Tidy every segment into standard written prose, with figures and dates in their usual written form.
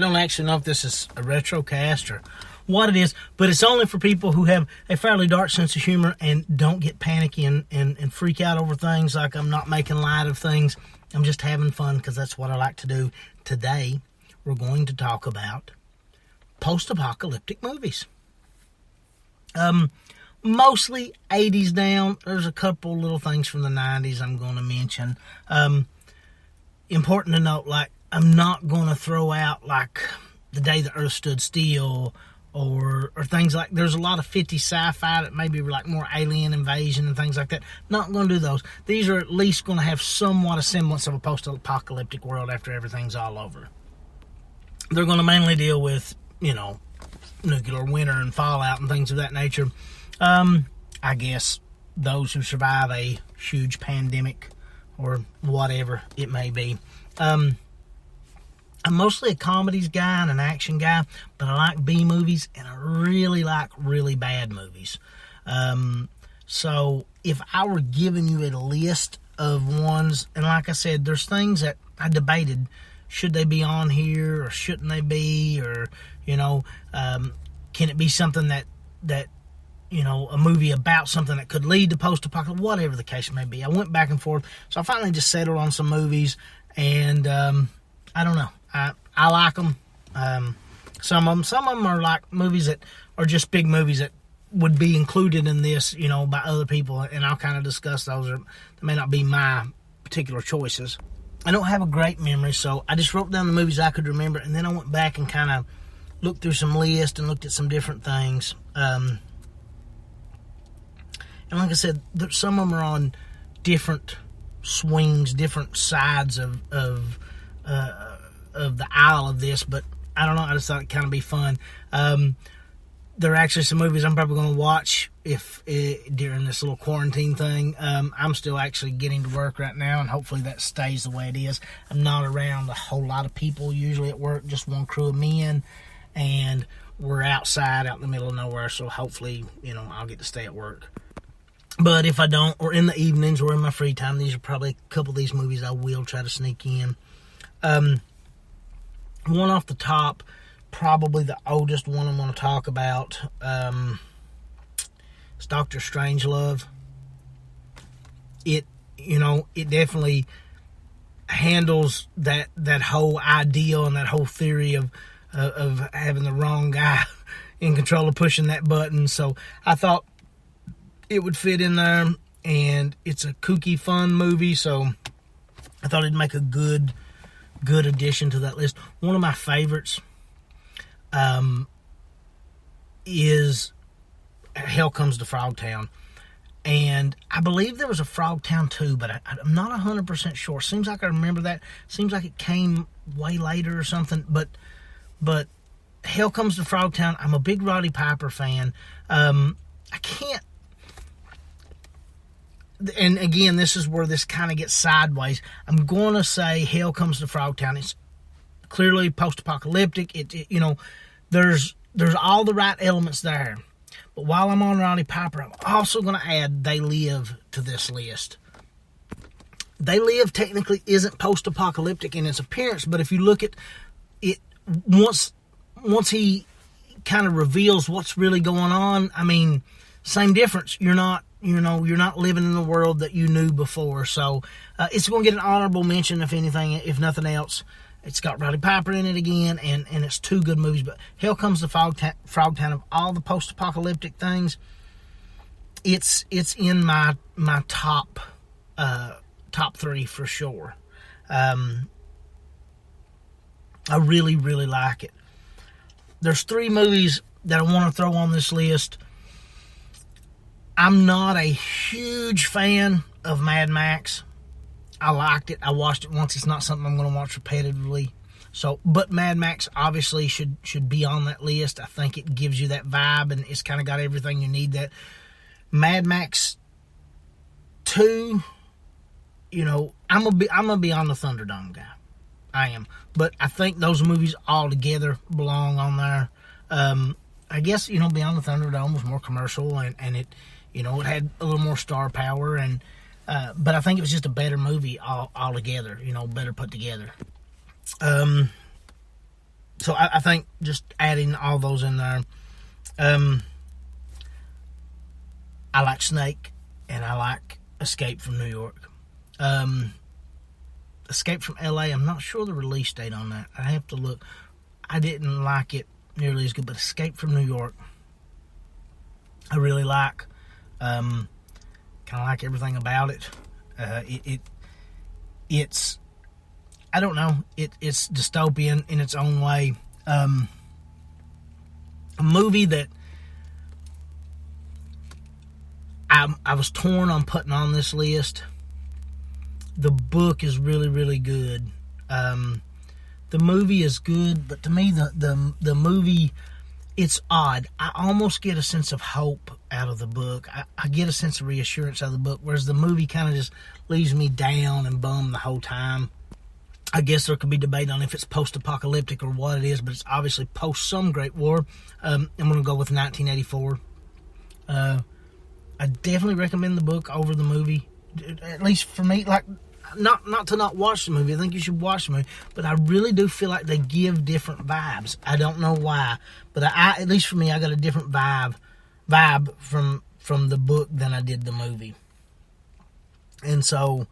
don't actually know if this is a retro cast or what it is, but it's only for people who have a fairly dark sense of humor and don't get panicky and freak out over things. Like, I'm not making light of things. I'm just having fun because that's what I like to do. Today, we're going to talk about post-apocalyptic movies. Mostly 80s down. There's a couple little things from the 90s I'm going to mention. Important to note, like, I'm not going to throw out, like, The Day the Earth Stood Still or things like, there's a lot of 50 sci-fi that maybe like more alien invasion and things like that. Not going to do those. These are at least going to have somewhat a semblance of a post-apocalyptic world after everything's all over. They're going to mainly deal with, nuclear winter and fallout and things of that nature. I guess those who survive a huge pandemic or whatever it may be. I'm mostly a comedies guy and an action guy, but I like B movies and I really like really bad movies. So if I were giving you a list of ones, and like I said, there's things that I debated, should they be on here or shouldn't they be, or, can it be something that a movie about something that could lead to post-apocalypse, whatever the case may be. I went back and forth, so I finally just settled on some movies, and I don't know. I like them. Some of them are like movies that are just big movies that would be included in this, by other people, and I'll kind of discuss those. Or they may not be my particular choices. I don't have a great memory, so I just wrote down the movies I could remember, and then I went back and kind of looked through some lists and looked at some different things. And like I said, some of them are on different swings, different sides of the aisle of this, but I don't know, I just thought it'd kind of be fun. There are actually some movies I'm probably going to watch during this little quarantine thing. I'm still actually getting to work right now, and hopefully that stays the way it is. I'm not around a whole lot of people usually at work, just one crew of men, and we're outside, out in the middle of nowhere, so hopefully, I'll get to stay at work. But if I don't, or in the evenings, or in my free time, these are probably a couple of these movies I will try to sneak in. One off the top, probably the oldest one I'm going to talk about, is Dr. Strangelove. It definitely handles that whole ideal and that whole theory of having the wrong guy in control of pushing that button. So I thought it would fit in there, and it's a kooky, fun movie, so I thought it'd make a good addition to that list. One of my favorites is Hell Comes to Frogtown, and I believe there was a Frogtown 2, but I'm not 100% sure. Seems like I remember that. Seems like it came way later or something, but Hell Comes to Frogtown, I'm a big Roddy Piper fan. I can't, and again, this is where this kind of gets sideways. I'm going to say Hell Comes to Frogtown. It's clearly post-apocalyptic. There's all the right elements there. But while I'm on Roddy Piper, I'm also going to add They Live to this list. They Live technically isn't post-apocalyptic in its appearance, but if you look at it, once he kind of reveals what's really going on, I mean, same difference. You're not living in the world that you knew before. So it's going to get an honorable mention, if anything, if nothing else. It's got Roddy Piper in it again, and it's two good movies. But Hell Comes to Frogtown, of all the post-apocalyptic things, it's in my top three for sure. I really, really like it. There's three movies that I want to throw on this list. I'm not a huge fan of Mad Max. I liked it. I watched it once. It's not something I'm going to watch repetitively. But Mad Max obviously should be on that list. I think it gives you that vibe, and it's kind of got everything you need. That Mad Max 2, I'm gonna be on the Thunderdome guy. I am, but I think those movies all together belong on there. I guess Beyond the Thunderdome was more commercial, and it it had a little more star power, and but I think it was just a better movie all together. Better put together. So I think just adding all those in there. I like Snake, and I like Escape from New York. Escape from LA, I'm not sure the release date on that. I have to look. I didn't like it nearly as good, but Escape from New York, I really like. Kind of like everything about it. It's, I don't know, it's dystopian in its own way. A movie that I was torn on putting on this list. The book is really, really good. The movie is good, but to me, the movie, it's odd. I almost get a sense of hope out of the book. I get a sense of reassurance out of the book, whereas the movie kind of just leaves me down and bummed the whole time. I guess there could be debate on if it's post-apocalyptic or what it is, but it's obviously post some great war. I'm going to go with 1984. I definitely recommend the book over the movie, at least for me. Like, not to not watch the movie. I think you should watch the movie, but I really do feel like they give different vibes. I don't know why, but I at least for me, I got a different vibe from the book than I did the movie, and so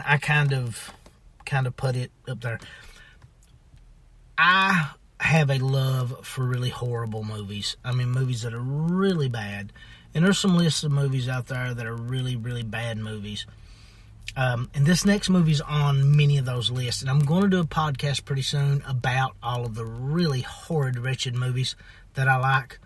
I kind of put it up there. I have a love for really horrible movies. I mean, movies that are really bad. And there's some lists of movies out there that are really, really bad movies. And this next movie's on many of those lists. And I'm going to do a podcast pretty soon about all of the really horrid, wretched movies that I like.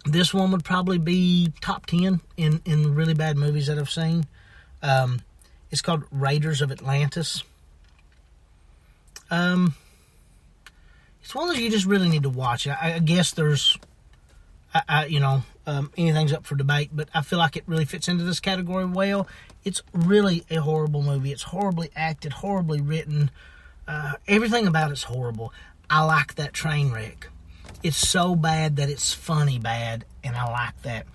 This one would probably be top 10 in really bad movies that I've seen. It's called Raiders of Atlantis. It's one of those you just really need to watch. I guess there's... anything's up for debate, but I feel like it really fits into this category well. It's really a horrible movie. It's horribly acted, horribly written. Everything about it's horrible. I like that train wreck. It's so bad that it's funny bad, and I like that.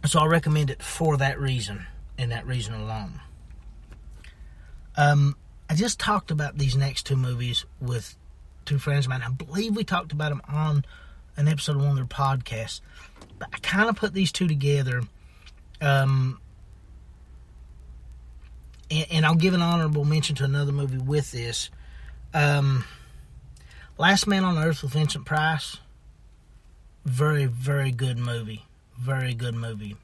So I recommend it for that reason, and that reason alone. I just talked about these next two movies with two friends of mine. I believe we talked about them on an episode of one of their podcasts, but I kind of put these two together, and I'll give an honorable mention to another movie with this. Last Man on Earth with Vincent Price, very, very good movie, very good movie.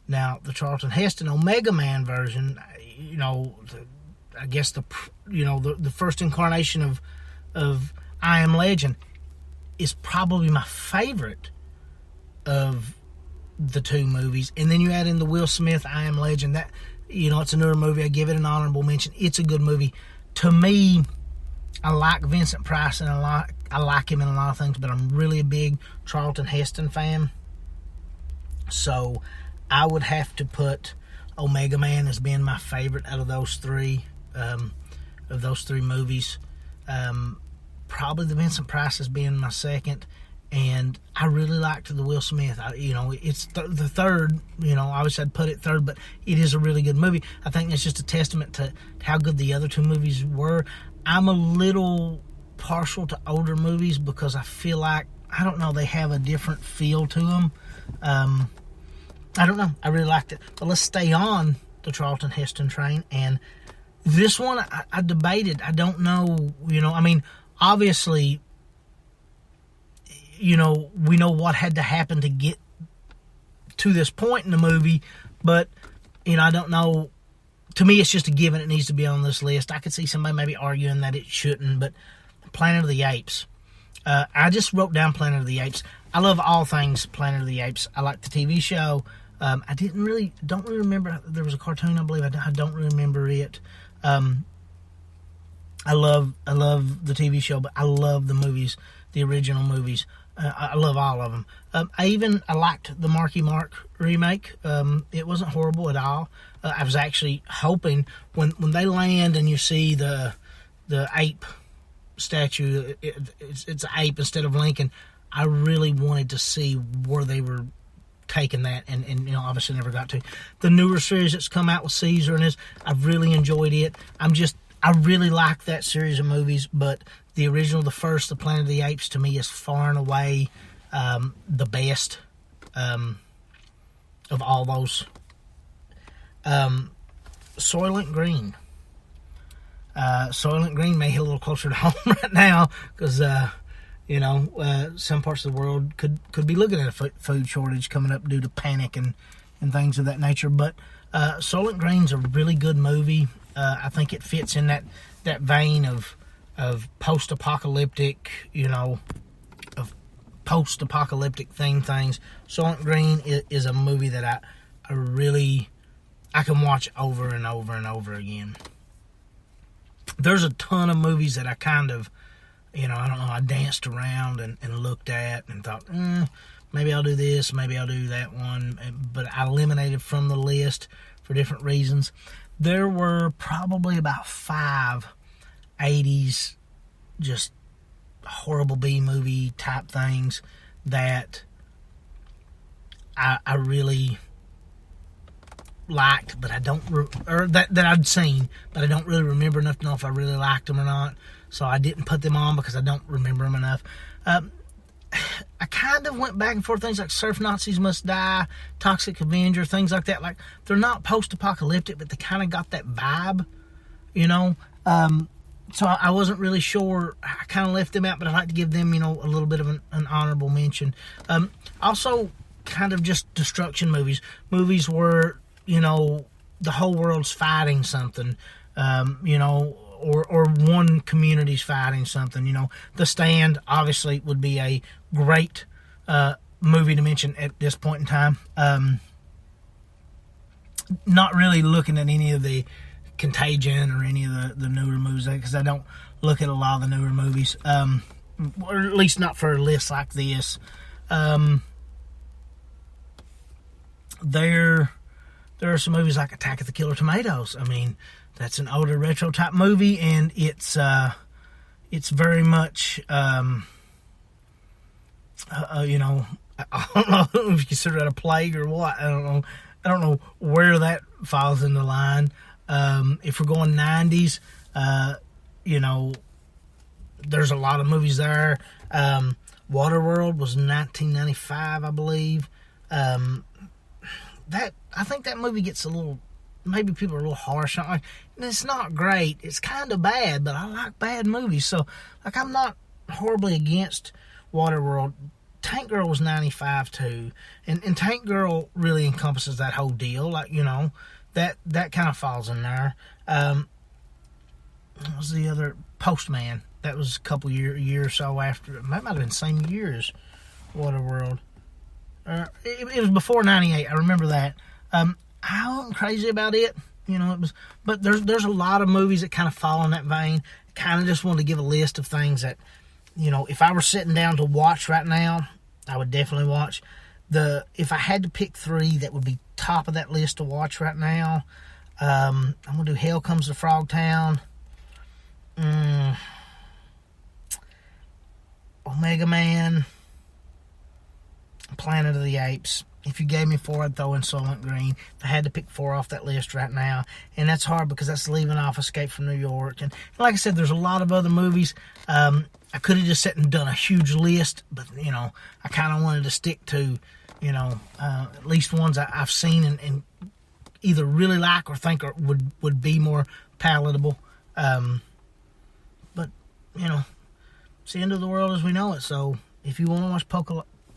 Now, the Charlton Heston Omega Man version, I guess the first incarnation of I Am Legend, is probably my favorite of the two movies. And then you add in the Will Smith I Am Legend. That, it's a newer movie. I give it an honorable mention. It's a good movie. To me, I like Vincent Price, and I like him in a lot of things, but I'm really a big Charlton Heston fan. So I would have to put Omega Man as being my favorite out of those three movies. Probably the Vincent Price as being my second, and I really liked the Will Smith. It's the third. Obviously I'd put it third, but it is a really good movie. I think that's just a testament to how good the other two movies were. I'm a little partial to older movies because I feel like, I don't know, they have a different feel to them. I don't know. I really liked it. But let's stay on the Charlton Heston train. And this one, I debated. I don't know. Obviously, we know what had to happen to get to this point in the movie, but, I don't know. To me, it's just a given it needs to be on this list. I could see somebody maybe arguing that it shouldn't, but Planet of the Apes. I just wrote down Planet of the Apes. I love all things Planet of the Apes. I like the TV show. I don't really remember. There was a cartoon, I believe. I don't really remember it. I love the TV show, but I love the movies, the original movies. I love all of them. I liked the Marky Mark remake. It wasn't horrible at all. I was actually hoping when they land and you see the ape statue, it's an ape instead of Lincoln. I really wanted to see where they were taking that, and obviously never got to. The newer series that's come out with Caesar and I've really enjoyed it. I really like that series of movies, but the original, the first, the Planet of the Apes, to me is far and away the best of all those. Soylent Green. Soylent Green may hit a little closer to home right now because, some parts of the world could be looking at a food shortage coming up due to panic and things of that nature. But Soylent Green's a really good movie. I think it fits in that vein of post-apocalyptic, of post-apocalyptic things. Soylent Green is a movie that I can watch over and over and over again. There's a ton of movies that I kind of, I danced around and looked at and thought, maybe I'll do this, maybe I'll do that one, but I eliminated from the list for different reasons. There were probably about 5 80s just horrible B-movie type things that I really liked, but I don't, or that I'd seen, but I don't really remember enough to know if I really liked them or not. So I didn't put them on because I don't remember them enough. I kind of went back and forth, things like Surf Nazis Must Die, Toxic Avenger, things like that. Like, they're not post-apocalyptic, but they kind of got that vibe, So I wasn't really sure. I kind of left them out, but I'd like to give them, a little bit of an honorable mention. Also, kind of just destruction movies. Movies where, the whole world's fighting something, or one community's fighting something. The Stand, obviously, would be a great movie to mention at this point in time. Not really looking at any of the Contagion or any of the newer movies, because I don't look at a lot of the newer movies, or at least not for a list like this. There are some movies like Attack of the Killer Tomatoes. I mean, that's an older retro type movie, and it's very much I don't know if you consider it a plague or what. I don't know where that falls in the line. If we're going 90s, there's a lot of movies there. Waterworld was 1995, I believe. I think that movie gets a little, maybe people are a little harsh on it. And it's not great. It's kind of bad, but I like bad movies. So, I'm not horribly against Waterworld. Tank Girl was 95 too. And Tank Girl really encompasses that whole deal. That kind of falls in there. What was the other? Postman. That was a couple year or so after. That might have been the same year as Waterworld. It was before 98. I remember that. I wasn't crazy about it. It was. But there's a lot of movies that kind of fall in that vein. Kind of just wanted to give a list of things that, if I were sitting down to watch right now, I would definitely watch. If I had to pick 3 that would be top of that list to watch right now, I'm going to do Hell Comes to Frogtown, Omega Man, Planet of the Apes. If you gave me 4, I'd throw in Soylent Green. If I had to pick 4 off that list right now, and that's hard because that's leaving off Escape from New York. And like I said, there's a lot of other movies. I could have just sat and done a huge list, but, I kind of wanted to stick to, at least ones I've seen and either really like or think would be more palatable. But, it's the end of the world as we know it. So if you want to watch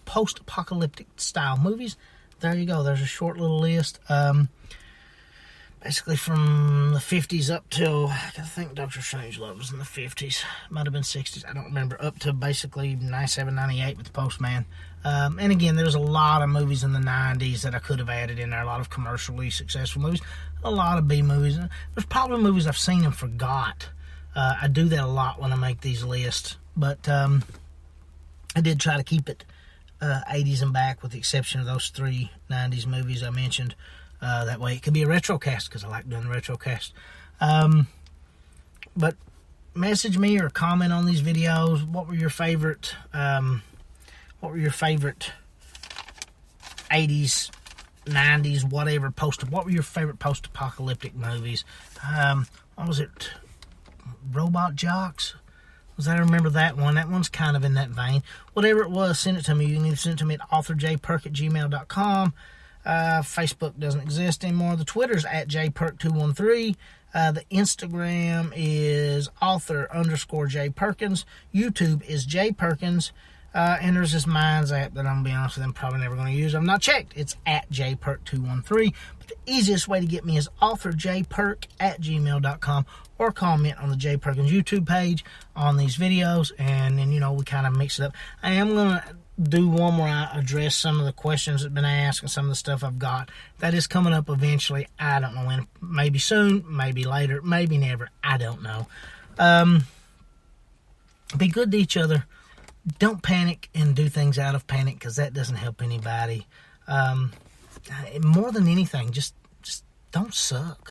post-apocalyptic style movies, there you go. There's a short little list. Basically from the 50s up till, I think Dr. Strangelove was in the 50s. Might have been 60s. I don't remember. Up to basically 97, 98 with The Postman. And again, there's a lot of movies in the 90s that I could have added in there. A lot of commercially successful movies. A lot of B movies. There's probably movies I've seen and forgot. I do that a lot when I make these lists. But I did try to keep it 80s and back, with the exception of those 3 90s movies I mentioned. That way it could be a retrocast, because I like doing the retrocast. But message me or comment on these videos. What were your favorite 80s, 90s, whatever, what were your favorite post-apocalyptic movies? What was it? Robot Jocks. I remember that one. That one's kind of in that vein. Whatever it was, send it to me. You can either send it to me at authorjperk@gmail.com. Facebook doesn't exist anymore. The Twitter's at jperk213. The Instagram is author_jperkins. YouTube is jperkins. And there's this Minds app that I'm going to be honest with you, I'm probably never going to use. I've not checked. It's at jperk213. But the easiest way to get me is authorjperk@gmail.com, or comment on the J Perkins YouTube page on these videos, and then, we kind of mix it up. I am going to do one where I address some of the questions that have been asked and some of the stuff I've got. That is coming up eventually. I don't know when. Maybe soon, maybe later, maybe never. I don't know. Be good to each other. Don't panic and do things out of panic, because that doesn't help anybody. More than anything, just don't suck.